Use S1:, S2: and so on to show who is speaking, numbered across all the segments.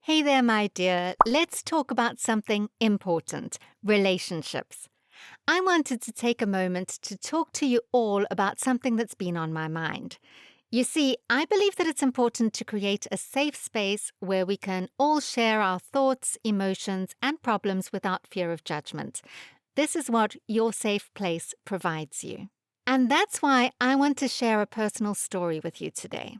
S1: Hey there, my dear. Let's talk about something important: relationships. I wanted to take a moment to talk to you all about something that's been on my mind. You see, I believe that it's important to create a safe space where we can all share our thoughts, emotions, and problems without fear of judgment. This is what your safe place provides you. And that's why I want to share a personal story with you today.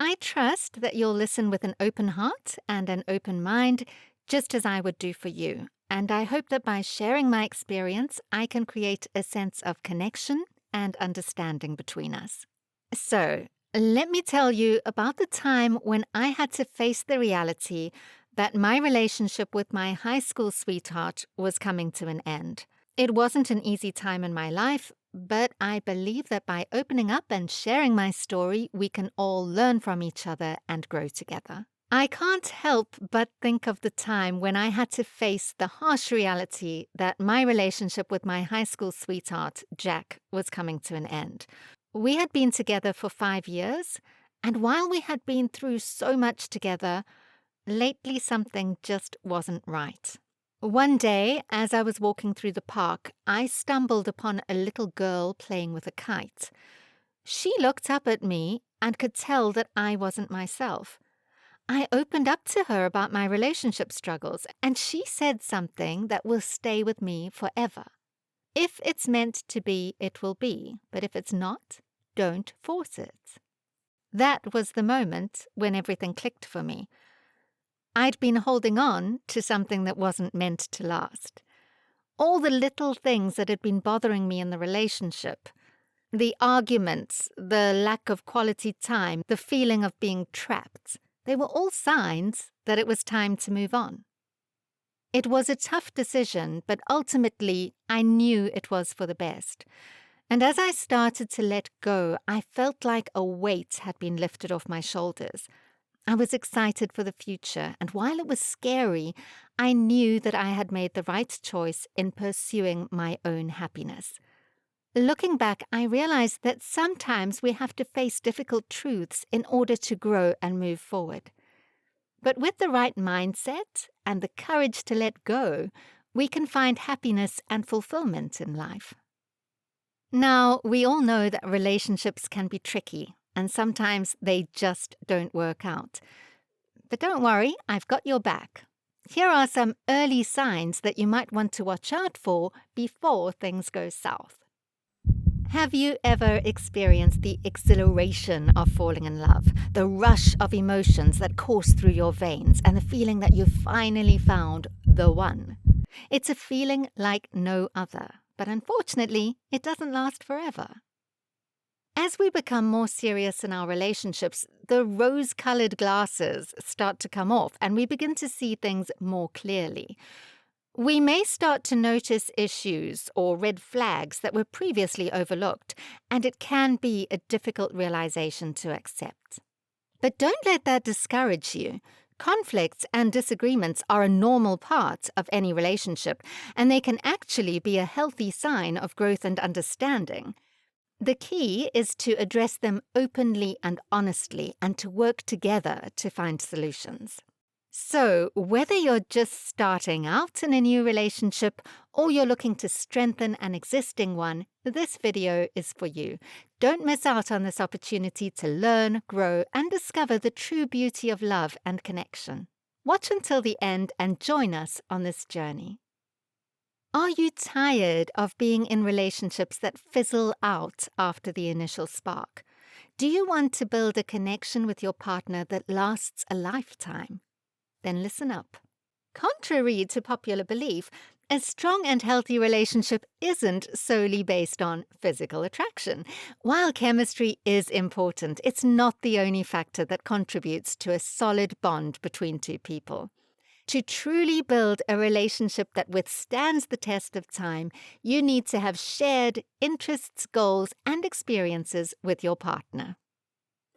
S1: I trust that you'll listen with an open heart and an open mind, just as I would do for you. And I hope that by sharing my experience, I can create a sense of connection and understanding between us. So, let me tell you about the time when I had to face the reality that my relationship with my high school sweetheart was coming to an end. It wasn't an easy time in my life, but I believe that by opening up and sharing my story, we can all learn from each other and grow together. I can't help but think of the time when I had to face the harsh reality that my relationship with my high school sweetheart, Jack, was coming to an end. We had been together for 5 years, and while we had been through so much together, lately something just wasn't right. One day, as I was walking through the park, I stumbled upon a little girl playing with a kite. She looked up at me and could tell that I wasn't myself. I opened up to her about my relationship struggles, and she said something that will stay with me forever. If it's meant to be, it will be, but if it's not, don't force it. That was the moment when everything clicked for me. I'd been holding on to something that wasn't meant to last. All the little things that had been bothering me in the relationship, the arguments, the lack of quality time, the feeling of being trapped, they were all signs that it was time to move on. It was a tough decision, but ultimately I knew it was for the best. And as I started to let go, I felt like a weight had been lifted off my shoulders. I was excited for the future, and while it was scary, I knew that I had made the right choice in pursuing my own happiness. Looking back, I realized that sometimes we have to face difficult truths in order to grow and move forward. But with the right mindset and the courage to let go, we can find happiness and fulfillment in life. Now, we all know that relationships can be tricky, and sometimes they just don't work out. But don't worry, I've got your back. Here are some early signs that you might want to watch out for before things go south. Have you ever experienced the exhilaration of falling in love, the rush of emotions that course through your veins, and the feeling that you've finally found the one? It's a feeling like no other, but unfortunately, it doesn't last forever. As we become more serious in our relationships, the rose-colored glasses start to come off and we begin to see things more clearly. We may start to notice issues or red flags that were previously overlooked, and it can be a difficult realization to accept. But don't let that discourage you. Conflicts and disagreements are a normal part of any relationship, and they can actually be a healthy sign of growth and understanding. The key is to address them openly and honestly and to work together to find solutions. So, whether you're just starting out in a new relationship or you're looking to strengthen an existing one, this video is for you. Don't miss out on this opportunity to learn, grow, and discover the true beauty of love and connection. Watch until the end and join us on this journey. Are you tired of being in relationships that fizzle out after the initial spark? Do you want to build a connection with your partner that lasts a lifetime? Then listen up. Contrary to popular belief, a strong and healthy relationship isn't solely based on physical attraction. While chemistry is important, it's not the only factor that contributes to a solid bond between two people. To truly build a relationship that withstands the test of time, you need to have shared interests, goals, and experiences with your partner.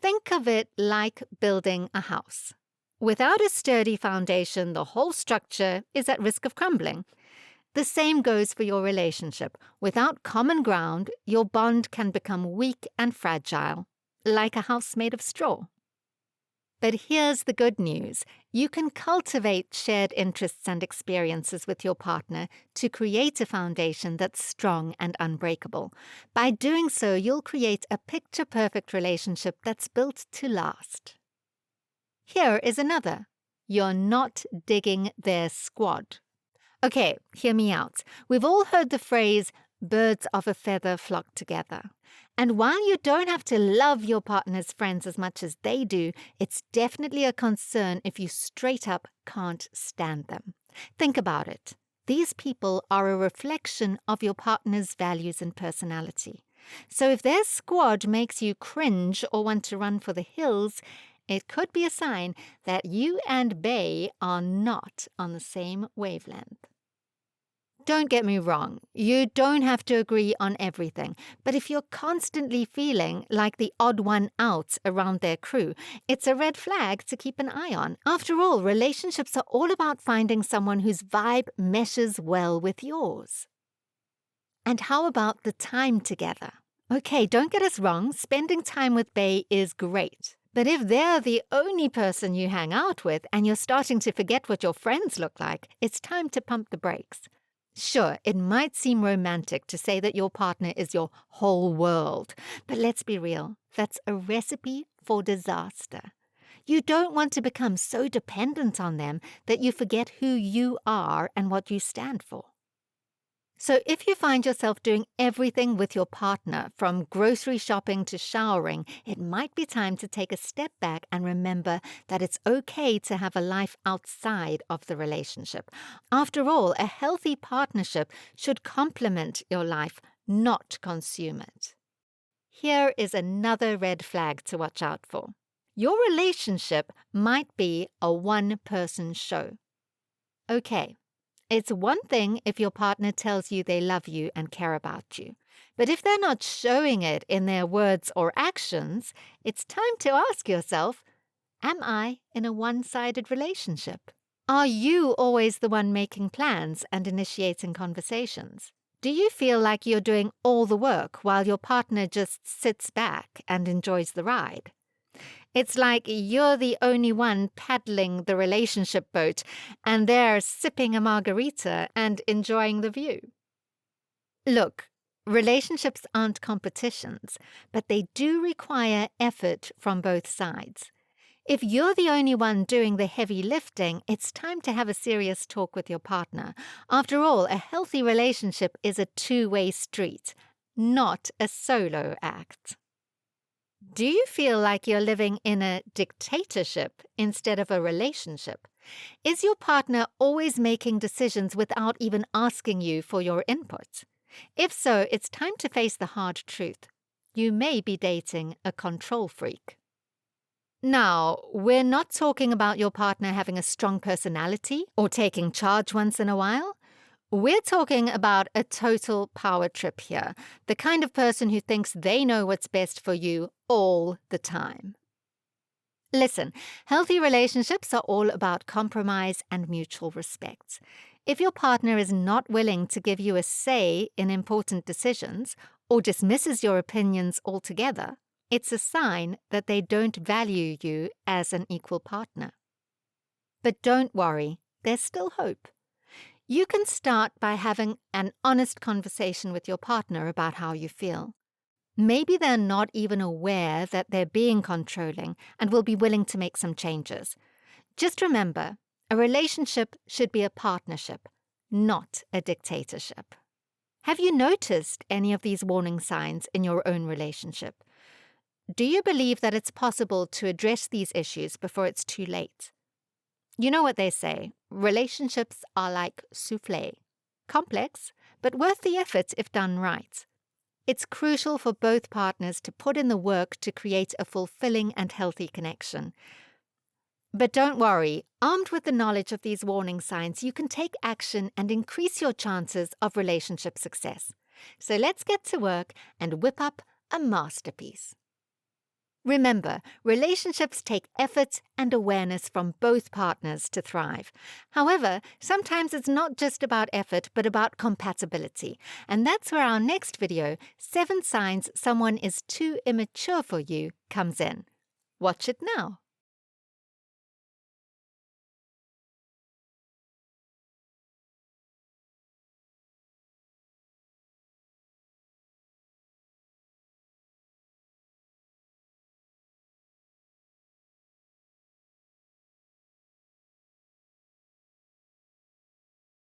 S1: Think of it like building a house. Without a sturdy foundation, the whole structure is at risk of crumbling. The same goes for your relationship. Without common ground, your bond can become weak and fragile, like a house made of straw. But here's the good news. You can cultivate shared interests and experiences with your partner to create a foundation that's strong and unbreakable. By doing so, you'll create a picture-perfect relationship that's built to last. Here is another. You're not digging their squad. Okay, hear me out. We've all heard the phrase, birds of a feather flock together. And while you don't have to love your partner's friends as much as they do, it's definitely a concern if you straight up can't stand them. Think about it. These people are a reflection of your partner's values and personality. So if their squad makes you cringe or want to run for the hills, it could be a sign that you and Bay are not on the same wavelength. Don't get me wrong, you don't have to agree on everything, but if you're constantly feeling like the odd one out around their crew, it's a red flag to keep an eye on. After all, relationships are all about finding someone whose vibe meshes well with yours. And how about the time together? Okay, don't get us wrong, spending time with Bay is great. But if they're the only person you hang out with and you're starting to forget what your friends look like, it's time to pump the brakes. Sure, it might seem romantic to say that your partner is your whole world, but let's be real, that's a recipe for disaster. You don't want to become so dependent on them that you forget who you are and what you stand for. So if you find yourself doing everything with your partner, from grocery shopping to showering, it might be time to take a step back and remember that it's okay to have a life outside of the relationship. After all, a healthy partnership should complement your life, not consume it. Here is another red flag to watch out for. Your relationship might be a one-person show. Okay. It's one thing if your partner tells you they love you and care about you. But if they're not showing it in their words or actions, it's time to ask yourself, am I in a one-sided relationship? Are you always the one making plans and initiating conversations? Do you feel like you're doing all the work while your partner just sits back and enjoys the ride? It's like you're the only one paddling the relationship boat and they're sipping a margarita and enjoying the view. Look, relationships aren't competitions, but they do require effort from both sides. If you're the only one doing the heavy lifting, it's time to have a serious talk with your partner. After all, a healthy relationship is a two-way street, not a solo act. Do you feel like you're living in a dictatorship instead of a relationship? Is your partner always making decisions without even asking you for your input? If so, it's time to face the hard truth. You may be dating a control freak. Now, we're not talking about your partner having a strong personality or taking charge once in a while. We're talking about a total power trip here, the kind of person who thinks they know what's best for you all the time. Listen, healthy relationships are all about compromise and mutual respect. If your partner is not willing to give you a say in important decisions or dismisses your opinions altogether, it's a sign that they don't value you as an equal partner. But don't worry, there's still hope. You can start by having an honest conversation with your partner about how you feel. Maybe they're not even aware that they're being controlling and will be willing to make some changes. Just remember, a relationship should be a partnership, not a dictatorship. Have you noticed any of these warning signs in your own relationship? Do you believe that it's possible to address these issues before it's too late? You know what they say, relationships are like soufflé. Complex, but worth the effort if done right. It's crucial for both partners to put in the work to create a fulfilling and healthy connection. But don't worry, armed with the knowledge of these warning signs, you can take action and increase your chances of relationship success. So let's get to work and whip up a masterpiece. Remember, relationships take effort and awareness from both partners to thrive. However, sometimes it's not just about effort, but about compatibility. And that's where our next video, 7 Signs Someone is Too Immature for You, comes in. Watch it now.